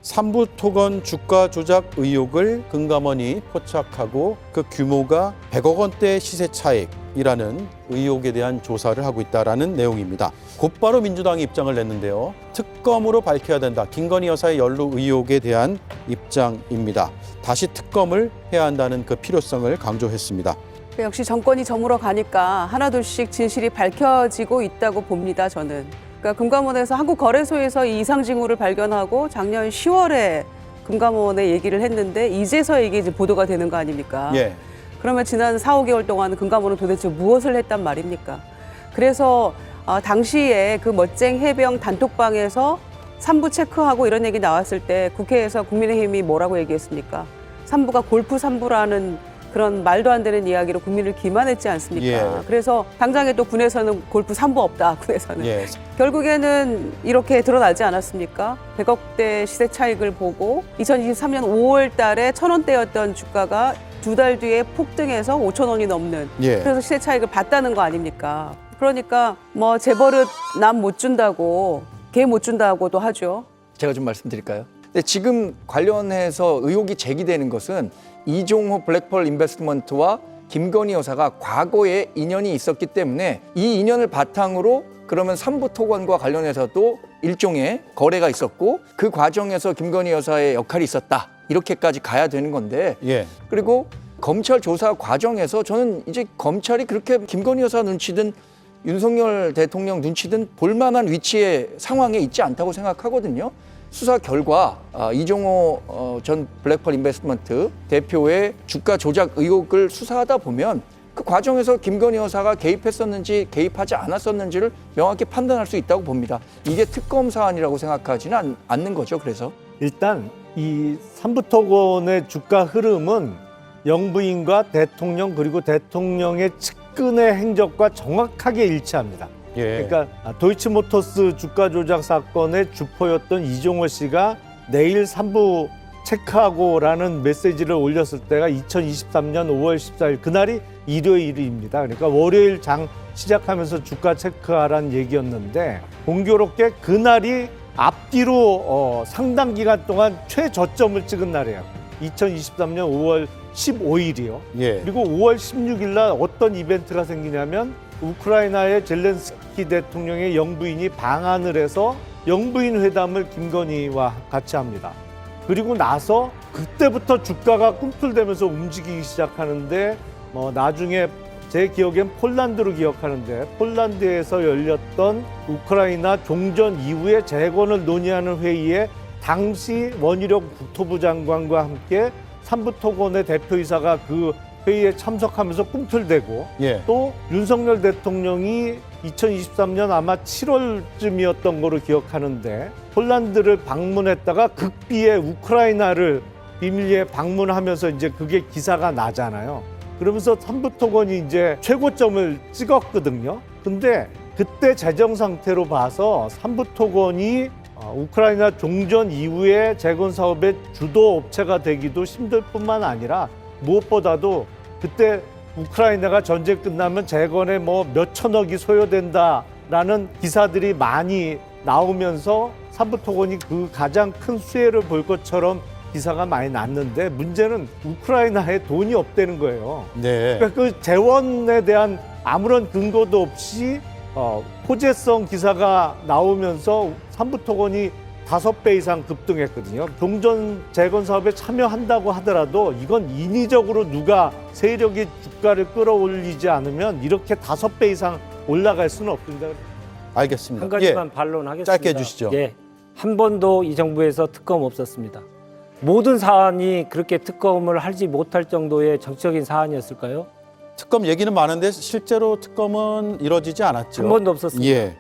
삼부토건 주가 조작 의혹을 금감원이 포착하고 그 규모가 100억 원대 시세 차익이라는 의혹에 대한 조사를 하고 있다는 내용입니다. 곧바로 민주당이 입장을 냈는데요. 특검으로 밝혀야 된다. 김건희 여사의 연루 의혹에 대한 입장입니다. 다시 특검을 해야 한다는 그 필요성을 강조했습니다. 역시 정권이 저물어 가니까 하나둘씩 진실이 밝혀지고 있다고 봅니다, 저는. 그러니까 금감원에서 한국거래소에서 이 이상 징후를 발견하고 작년 10월에 금감원에 얘기를 했는데 이제서 이게 이제 보도가 되는 거 아닙니까? 예. 그러면 지난 4, 5개월 동안 금감원은 도대체 무엇을 했단 말입니까? 그래서 당시에 그 멋쟁 해병 단톡방에서 삼부 체크하고 이런 얘기 나왔을 때 국회에서 국민의힘이 뭐라고 얘기했습니까? 삼부가 골프 삼부라는 그런 말도 안 되는 이야기로 국민을 기만했지 않습니까? 예. 그래서 당장에 또 군에서는 골프 삼부 없다, 군에서는. 예. 결국에는 이렇게 드러나지 않았습니까? 100억대 시세 차익을 보고 2023년 5월 달에 1,000원대였던 주가가 두 달 뒤에 폭등해서 5,000원이 넘는 예. 그래서 시세 차익을 봤다는 거 아닙니까? 그러니까 뭐 재벌은 남 못 준다고 개 못 준다고도 하죠. 제가 좀 말씀드릴까요? 근데 지금 관련해서 의혹이 제기되는 것은 이종호 블랙펄 인베스트먼트와 김건희 여사가 과거에 인연이 있었기 때문에 이 인연을 바탕으로 그러면 삼부토건과 관련해서도 일종의 거래가 있었고 그 과정에서 김건희 여사의 역할이 있었다. 이렇게까지 가야 되는 건데 예. 그리고 검찰 조사 과정에서 저는 이제 검찰이 그렇게 김건희 여사 눈치든 윤석열 대통령 눈치든 볼만한 위치의 상황에 있지 않다고 생각하거든요. 수사 결과 이종호 전 블랙펄 인베스트먼트 대표의 주가 조작 의혹을 수사하다 보면 그 과정에서 김건희 여사가 개입했었는지 개입하지 않았었는지를 명확히 판단할 수 있다고 봅니다. 이게 특검 사안이라고 생각하지는 않는 거죠. 그래서 일단 이 삼부토건의 주가 흐름은 영부인과 대통령 그리고 대통령의 측근의 행적과 정확하게 일치합니다. 예. 그러니까 도이치모터스 주가 조작 사건의 주포였던 이종호 씨가 내일 삼부 체크하고라는 메시지를 올렸을 때가 2023년 5월 14일 그날이 일요일입니다. 그러니까 월요일 장 시작하면서 주가 체크하라는 얘기였는데 공교롭게 그날이 앞뒤로 상당 기간 동안 최저점을 찍은 날이에요. 2023년 5월 15일이요. 예. 그리고 5월 16일 날 어떤 이벤트가 생기냐면 우크라이나의 젤렌스키 대통령의 영부인이 방한을 해서 영부인 회담을 김건희와 같이 합니다. 그리고 나서 그때부터 주가가 꿈틀대면서 움직이기 시작하는데 나중에 제 기억엔 폴란드로 기억하는데 폴란드에서 열렸던 우크라이나 종전 이후의 재건을 논의하는 회의에 당시 원희룡 국토부 장관과 함께 삼부토건의 대표이사가 그 회의에 참석하면서 꿈틀대고 예. 또 윤석열 대통령이 2023년 아마 7월쯤이었던 거로 기억하는데 폴란드를 방문했다가 극비에 우크라이나를 비밀리에 방문하면서 이제 그게 기사가 나잖아요. 그러면서 삼부토건이 이제 최고점을 찍었거든요. 근데 그때 재정 상태로 봐서 삼부토건이 우크라이나 종전 이후에 재건 사업의 주도 업체가 되기도 힘들 뿐만 아니라 무엇보다도 그때 우크라이나가 전쟁 끝나면 재건에 몇 천억이 소요된다라는 기사들이 많이 나오면서 삼부토건이 그 가장 큰 수혜를 볼 것처럼 기사가 많이 났는데 문제는 우크라이나에 돈이 없다는 거예요. 네. 그러니까 그 재원에 대한 아무런 근거도 없이 호재성 기사가 나오면서 삼부토건이 5배 이상 급등했거든요. 종전 재건 사업에 참여한다고 하더라도 이건 인위적으로 누가 세력이 주가를 끌어올리지 않으면 이렇게 5배 이상 올라갈 수는 없습니다. 알겠습니다. 한 가지만 예. 반론하겠습니다. 짧게 해주시죠. 예, 한 번도 이 정부에서 특검 없었습니다. 모든 사안이 그렇게 특검을 하지 못할 정도의 정치적인 사안이었을까요? 특검 얘기는 많은데 실제로 특검은 이루어지지 않았죠. 한 번도 없었습니다. 예.